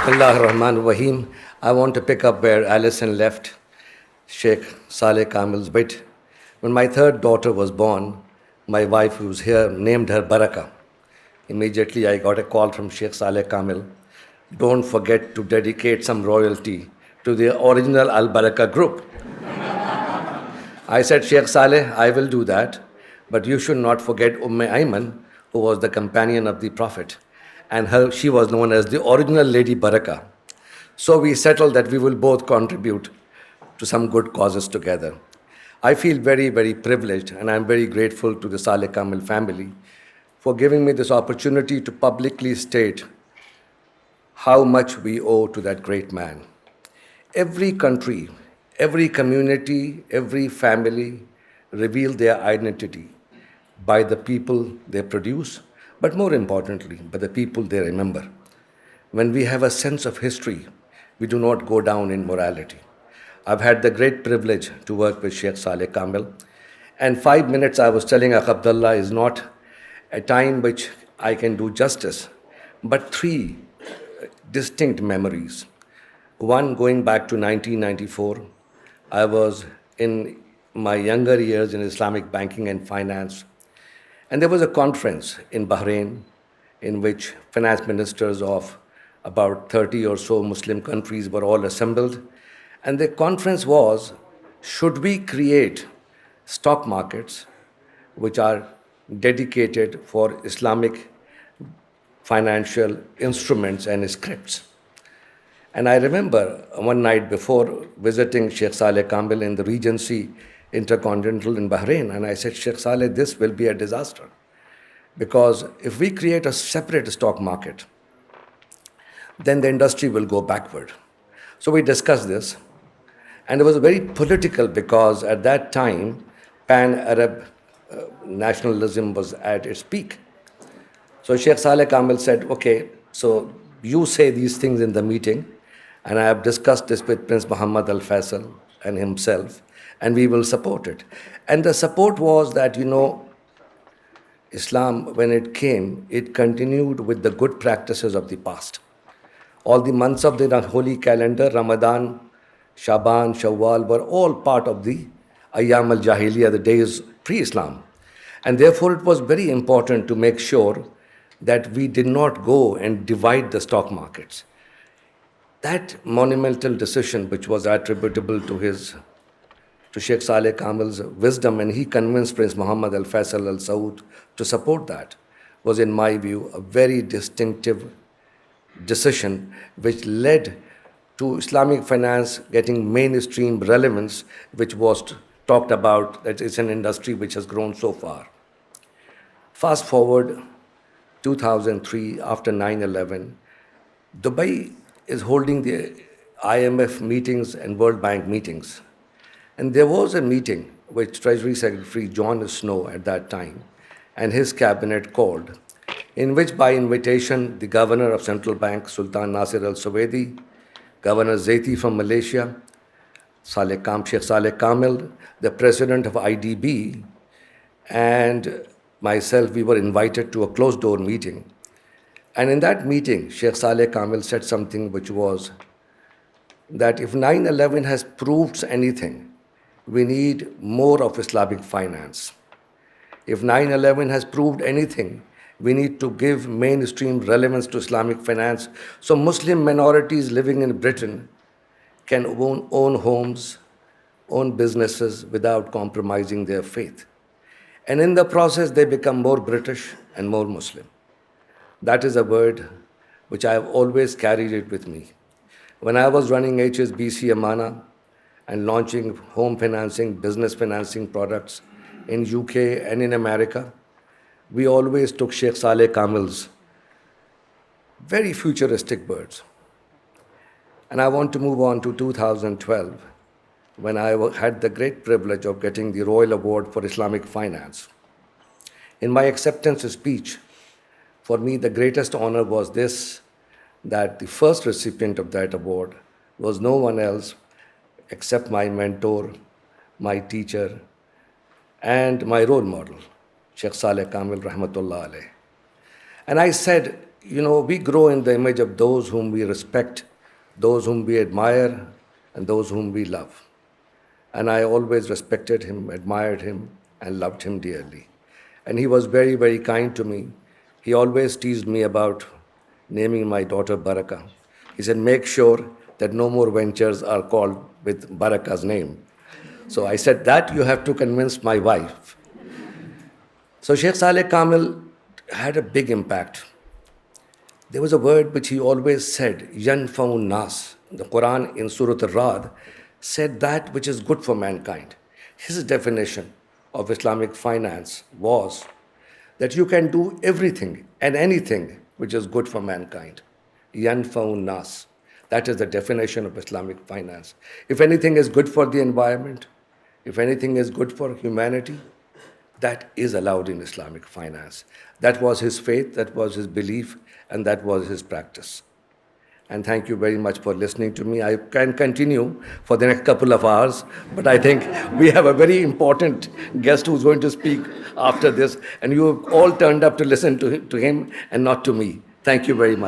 Bismillah ar-Rahman ar-Rahim. I want to pick up where Alison left Sheikh Saleh Kamil's bit. When my third daughter was born, my wife, who's here, named her Baraka. Immediately, I got a call from Sheikh Saleh Kamil. Don't forget to dedicate some royalty to the original Al Baraka group. I said, Sheikh Saleh, I will do that, but you should not forget Ayman, who was the companion of the Prophet, and she was known as the original Lady Baraka. So we settled that we will both contribute to some good causes together. I feel very, very privileged, and I'm very grateful to the Saleh Kamil family for giving me this opportunity to publicly state how much we owe to that great man. Every country, every community, every family reveal their identity by the people they produce, but more importantly, by the people they remember. When we have a sense of history, we do not go down in morality. I've had the great privilege to work with Sheikh Saleh Kamil, and 5 minutes I was telling Akh Abdullah is not a time which I can do justice, but three distinct memories. One, going back to 1994, I was in my younger years in Islamic banking and finance, and there was a conference in Bahrain in which finance ministers of about 30 or so Muslim countries were all assembled. And the conference was, should we create stock markets which are dedicated for Islamic financial instruments and scripts? And I remember one night before visiting Sheikh Saleh Kamil in the Regency Intercontinental in Bahrain, and I said, Sheikh Saleh, this will be a disaster. Because if we create a separate stock market, then the industry will go backward. So we discussed this, and it was very political because at that time, pan-Arab nationalism was at its peak. So Sheikh Saleh Kamil said, okay, so you say these things in the meeting, and I have discussed this with Prince Muhammad Al Faisal and himself, and we will support it. And the support was that, Islam, when it came, it continued with the good practices of the past. All the months of the holy calendar, Ramadan, Shaban, Shawwal, were all part of the Ayyam al-Jahiliyyah, the days pre-Islam. And therefore, it was very important to make sure that we did not go and divide the stock markets. That monumental decision, which was attributable to Sheikh Saleh Kamil's wisdom, and he convinced Prince Muhammad Al Faisal Al Saud to support that, was, in my view, a very distinctive decision which led to Islamic finance getting mainstream relevance, which was talked about that it's an industry which has grown so far. Fast forward 2003, after 9/11, Dubai is holding the IMF meetings and World Bank meetings. And there was a meeting which Treasury Secretary John Snow at that time and his cabinet called, in which by invitation the Governor of Central Bank, Sultan Nasir Al-Suwaidi, Governor Zaiti from Malaysia, Sheikh Saleh Kamil, the President of IDB, and myself, we were invited to a closed-door meeting. And in that meeting, Sheikh Saleh Kamil said something which was that if 9/11 has proved anything, we need more of Islamic finance. If 9/11 has proved anything, we need to give mainstream relevance to Islamic finance so Muslim minorities living in Britain can own homes, own businesses without compromising their faith. And in the process, they become more British and more Muslim. That is a word which I have always carried it with me. When I was running HSBC Amana and launching home financing, business financing products in UK and in America, we always took Sheikh Saleh Kamil's very futuristic words. And I want to move on to 2012, when I had the great privilege of getting the Royal Award for Islamic Finance. In my acceptance speech, for me, the greatest honor was this, that the first recipient of that award was no one else except my mentor, my teacher, and my role model, Sheikh Saleh Kamil Rahmatullah Alayh. And I said, we grow in the image of those whom we respect, those whom we admire, and those whom we love. And I always respected him, admired him, and loved him dearly. And he was very, very kind to me. He always teased me about naming my daughter Baraka. He said, make sure that no more ventures are called with Baraka's name. So I said, that you have to convince my wife. So Sheikh Saleh Kamil had a big impact. There was a word which he always said, Yanfaun Nas. The Quran in Surah Al-Rad said that which is good for mankind. His definition of Islamic finance was that you can do everything and anything which is good for mankind. Yanfaun Nas. That is the definition of Islamic finance. If anything is good for the environment, if anything is good for humanity, that is allowed in Islamic finance. That was his faith, that was his belief, and that was his practice. And thank you very much for listening to me. I can continue for the next couple of hours, but I think we have a very important guest who's going to speak after this, and you have all turned up to listen to him and not to me. Thank you very much.